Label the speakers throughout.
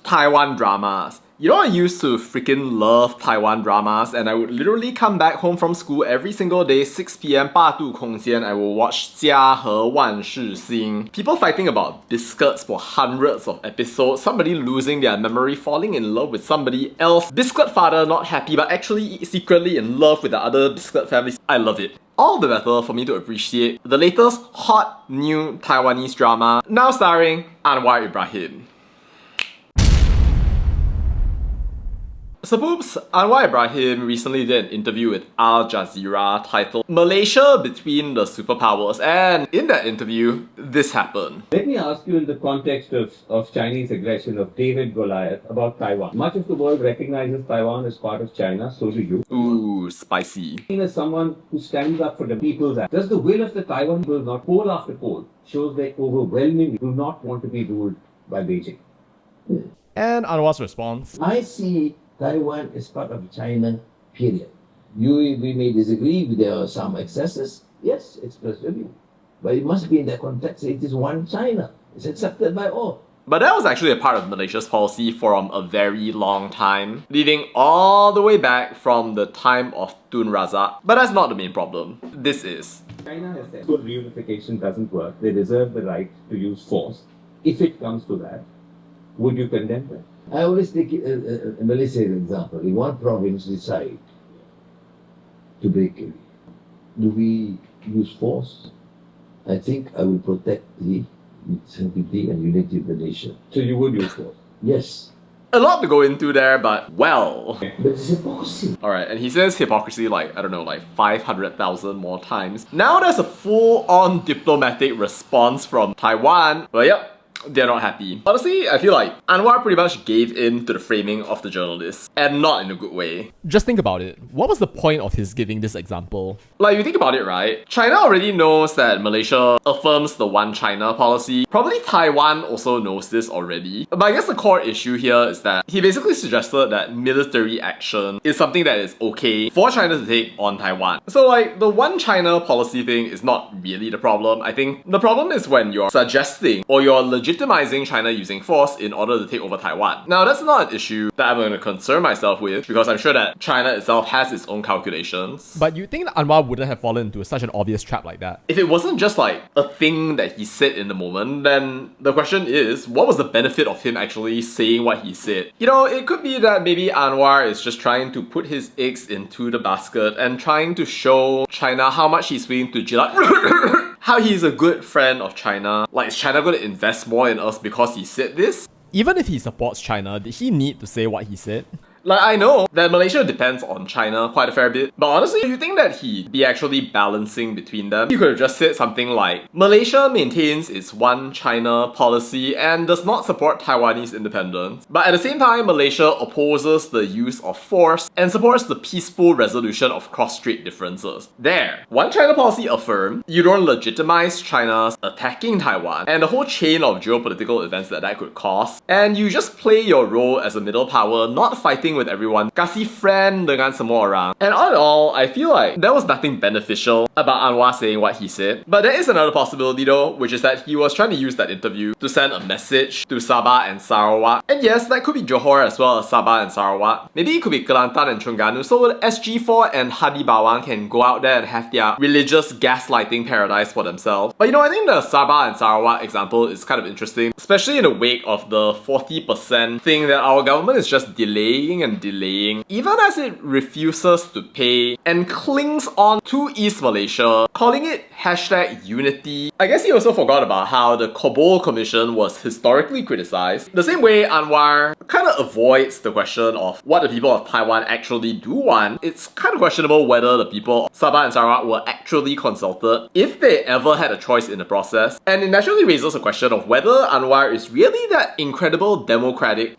Speaker 1: Taiwan dramas. You know, I used to freaking love Taiwan dramas, and I would literally come back home from school every single day, 6 p.m. 八度空间, I will watch 家和万事兴. People fighting about biscuits for hundreds of episodes, somebody losing their memory, falling in love with somebody else, biscuit father not happy but actually secretly in love with the other biscuit families. I love it. All the better for me to appreciate the latest hot new Taiwanese drama, now starring Anwar Ibrahim. So Poops, Anwar Ibrahim recently did an interview with al-jazeera titled Malaysia Between the Superpowers, and in that interview, this happened.
Speaker 2: Let me ask you in the context of Chinese aggression of David Goliath about Taiwan. Much of the world recognizes Taiwan as part of China, so do you.
Speaker 1: Ooh, spicy.
Speaker 2: As someone who stands up for the people's act, does the will of the Taiwan people not, poll after poll, shows they overwhelmingly do not want to be ruled by Beijing?
Speaker 1: And Anwar's response:
Speaker 3: I see Taiwan is part of China, period. We may disagree, there are some excesses. Yes, it's preserving. But it must be in that context, it is one China. It's accepted by all.
Speaker 1: But that was actually a part of Malaysia's policy from a very long time, leading all the way back from the time of Tun Razak. But that's not the main problem. This is.
Speaker 2: China has said full reunification doesn't work. They reserve the right to use force. If it comes to that, would you condemn that?
Speaker 3: I always take Malaysia as an example. If one province decide to break away, do we use force? I think I will protect the sanctity and unity of the nation.
Speaker 2: So you would use force?
Speaker 3: Yes.
Speaker 1: A lot to go into there, but well.
Speaker 3: But it's hypocrisy.
Speaker 1: Alright, and he says hypocrisy like, I don't know, like 500,000 more times. Now there's a full-on diplomatic response from Taiwan. But yep, they're not happy. Honestly, I feel like Anwar pretty much gave in to the framing of the journalists, and not in a good way.
Speaker 4: Just think about it. What was the point of his giving this example?
Speaker 1: Like, you think about it, right? China already knows that Malaysia affirms the one China policy. Probably Taiwan also knows this already. But I guess the core issue here is that he basically suggested that military action is something that is okay for China to take on Taiwan. So like, the one China policy thing is not really the problem. I think the problem is when you're suggesting or you're legitimizing China using force in order to take over Taiwan. Now, that's not an issue that I'm going to concern myself with, because I'm sure that China itself has its own calculations.
Speaker 4: But you think that Anwar wouldn't have fallen into such an obvious trap like that?
Speaker 1: If it wasn't just like a thing that he said in the moment, then the question is, what was the benefit of him actually saying what he said? You know, it could be that maybe Anwar is just trying to put his eggs into the basket and trying to show China how much he's willing to how he's a good friend of China. Like, is China going to invest more in us because he said this?
Speaker 4: Even if he supports China, did he need to say what he said?
Speaker 1: Like, I know that Malaysia depends on China quite a fair bit, but honestly, do you think that he'd be actually balancing between them? He could have just said something like, Malaysia maintains its one China policy and does not support Taiwanese independence. But at the same time, Malaysia opposes the use of force and supports the peaceful resolution of cross-strait differences. There. One China policy affirmed, you don't legitimize China's attacking Taiwan and the whole chain of geopolitical events that could cause, and you just play your role as a middle power, not fighting with everyone, kasih friend dengan semua orang. And all in all, I feel like there was nothing beneficial about Anwar saying what he said. But there is another possibility though, which is that he was trying to use that interview to send a message to Sabah and Sarawak. And yes, that could be Johor as well as Sabah and Sarawak. Maybe it could be Kelantan and Terengganu, so SG4 and Hadi Bawang can go out there and have their religious gaslighting paradise for themselves. But you know, I think the Sabah and Sarawak example is kind of interesting, especially in the wake of the 40% thing that our government is just delaying and delaying, even as it refuses to pay and clings on to East Malaysia, calling it #unity. I guess he also forgot about how the Kabul Commission was historically criticized. The same way Anwar kind of avoids the question of what the people of Taiwan actually do want, it's kind of questionable whether the people of Sabah and Sarawak were actually consulted, if they ever had a choice in the process. And it naturally raises a question of whether Anwar is really that incredible democratic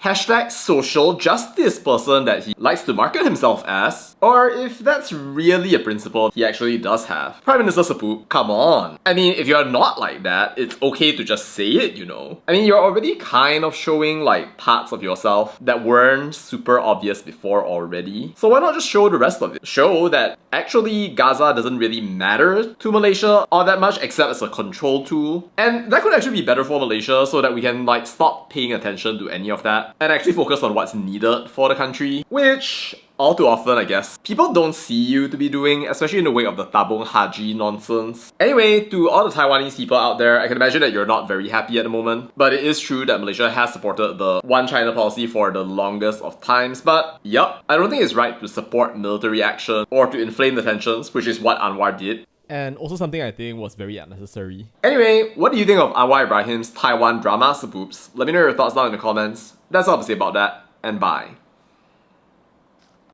Speaker 1: #social justice person that he likes to market himself as, or if that's really a principle he actually does have. Prime Minister Sapup, come on. I mean, if you're not like that, it's okay to just say it, you know? I mean, you're already kind of showing like parts of yourself that weren't super obvious before already. So why not just show the rest of it? Show that actually Gaza doesn't really matter to Malaysia all that much except as a control tool. And that could actually be better for Malaysia so that we can like stop paying attention to any of that and actually focus on what's needed for the country, which all too often, I guess, people don't see you to be doing, especially in the wake of the Tabung Haji nonsense. Anyway, to all the Taiwanese people out there, I can imagine that you're not very happy at the moment, but it is true that Malaysia has supported the One China policy for the longest of times, but yup, I don't think it's right to support military action or to inflame the tensions, which is what Anwar did.
Speaker 4: And also something I think was very unnecessary.
Speaker 1: Anyway, what do you think of Anwar Ibrahim's Taiwan drama, Sapups? Let me know your thoughts down in the comments. That's all I have to say about that, and bye.